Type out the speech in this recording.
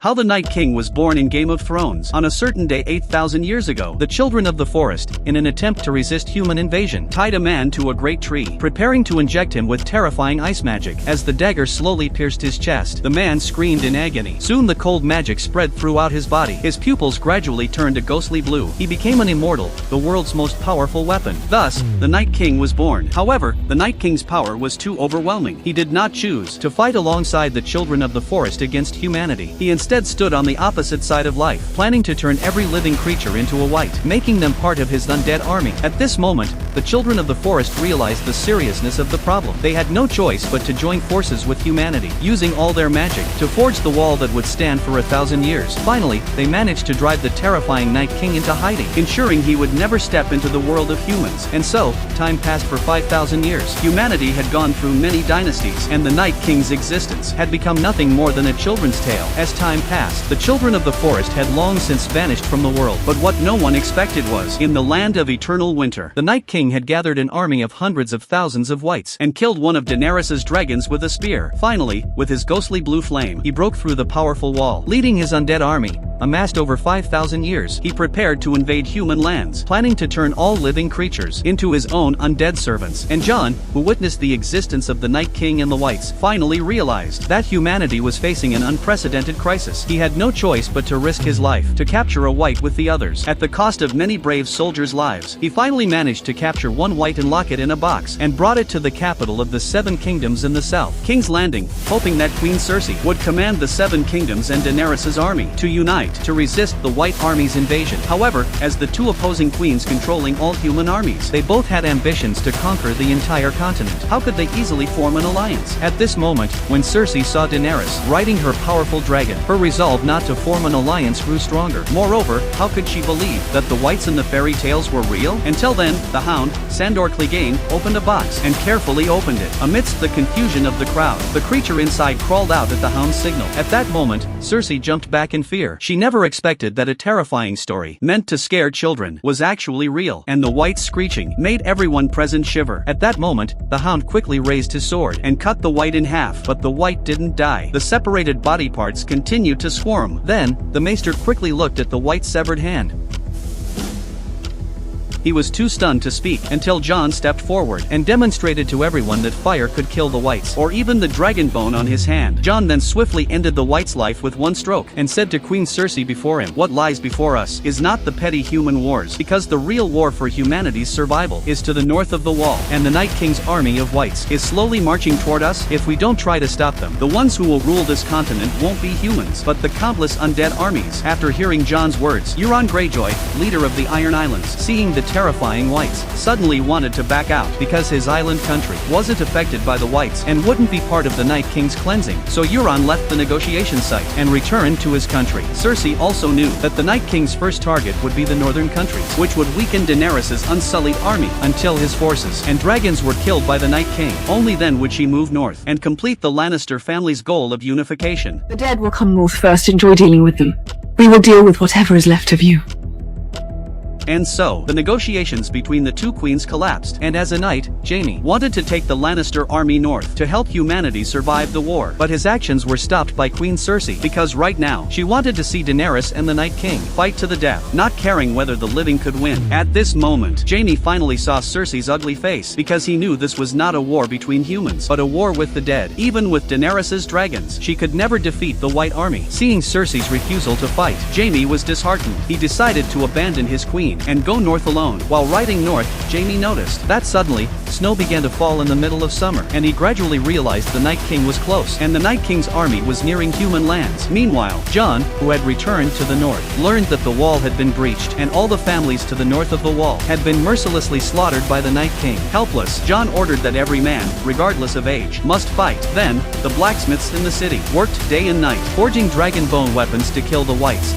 How the Night King was born in Game of Thrones. On a certain day 8,000 years ago, the children of the forest, in an attempt to resist human invasion, tied a man to a great tree, preparing to inject him with terrifying ice magic. As the dagger slowly pierced his chest, the man screamed in agony. Soon the cold magic spread throughout his body. His pupils gradually turned a ghostly blue. He became an immortal, the world's most powerful weapon. Thus, the Night King was born. However, the Night King's power was too overwhelming. He did not choose to fight alongside the children of the forest against humanity. He instead stood on the opposite side of life, planning to turn every living creature into a wight, making them part of his undead army. At this moment, the children of the forest realized the seriousness of the problem. They had no choice but to join forces with humanity, using all their magic to forge the wall that would stand for 1,000 years. Finally, they managed to drive the terrifying Night King into hiding, ensuring he would never step into the world of humans. And so, time passed for 5,000 years. Humanity had gone through many dynasties, and the Night King's existence had become nothing more than a children's tale. As time passed, the children of the forest had long since vanished from the world. But what no one expected was, in the land of eternal winter, the Night King had gathered an army of hundreds of thousands of wights, and killed one of Daenerys's dragons with a spear. Finally, with his ghostly blue flame, he broke through the powerful wall. Leading his undead army, amassed over 5,000 years, he prepared to invade human lands, planning to turn all living creatures into his own undead servants. And Jon, who witnessed the existence of the Night King and the Wights, finally realized that humanity was facing an unprecedented crisis. He had no choice but to risk his life to capture a wight with the others. At the cost of many brave soldiers' lives, he finally managed to capture one wight and lock it in a box, and brought it to the capital of the Seven Kingdoms in the south, King's Landing, hoping that Queen Cersei would command the Seven Kingdoms and Daenerys's army to unite to resist the White Army's invasion. However, as the two opposing queens controlling all human armies, they both had ambitions to conquer the entire continent. How could they easily form an alliance? At this moment, when Cersei saw Daenerys riding her powerful dragon, her resolve not to form an alliance grew stronger. Moreover, how could she believe that the Whites in the fairy tales were real? Until then, the Hound, Sandor Clegane, opened a box and carefully opened it. Amidst the confusion of the crowd, the creature inside crawled out at the Hound's signal. At that moment, Cersei jumped back in fear. She never expected that a terrifying story, meant to scare children, was actually real, and the White's screeching made everyone present shiver. At that moment, the Hound quickly raised his sword and cut the White in half, but the White didn't die. The separated body parts continued to swarm. Then, the Maester quickly looked at the White's severed hand. He was too stunned to speak until Jon stepped forward and demonstrated to everyone that fire could kill the Whites, or even the dragon bone on his hand. Jon then swiftly ended the White's life with one stroke, and said to Queen Cersei before him, "What lies before us is not the petty human wars, because the real war for humanity's survival is to the north of the wall, and the Night King's army of Whites is slowly marching toward us. If we don't try to stop them, the ones who will rule this continent won't be humans, but the countless undead armies." After hearing Jon's words, Euron Greyjoy, leader of the Iron Islands, seeing the terrifying Whites, suddenly wanted to back out, because his island country wasn't affected by the Whites and wouldn't be part of the Night King's cleansing. So Euron left the negotiation site and returned to his country. Cersei also knew that the Night King's first target would be the northern countries, which would weaken Daenerys's unsullied army until his forces and dragons were killed by the Night King. Only then would she move north and complete the Lannister family's goal of unification. The dead will come north first. Enjoy dealing with them. We will deal with whatever is left of you. And so, the negotiations between the two queens collapsed, and as a knight, Jaime wanted to take the Lannister army north to help humanity survive the war. But his actions were stopped by Queen Cersei, because right now, she wanted to see Daenerys and the Night King fight to the death, not caring whether the living could win. At this moment, Jaime finally saw Cersei's ugly face, because he knew this was not a war between humans, but a war with the dead. Even with Daenerys's dragons, she could never defeat the White Army. Seeing Cersei's refusal to fight, Jaime was disheartened. He decided to abandon his queen and go north alone. While riding north, Jaime noticed that suddenly, snow began to fall in the middle of summer, and he gradually realized the Night King was close, and the Night King's army was nearing human lands. Meanwhile, Jon, who had returned to the north, learned that the wall had been breached, and all the families to the north of the wall had been mercilessly slaughtered by the Night King. Helpless, Jon ordered that every man, regardless of age, must fight. Then, the blacksmiths in the city worked day and night, forging dragon bone weapons to kill the Whites.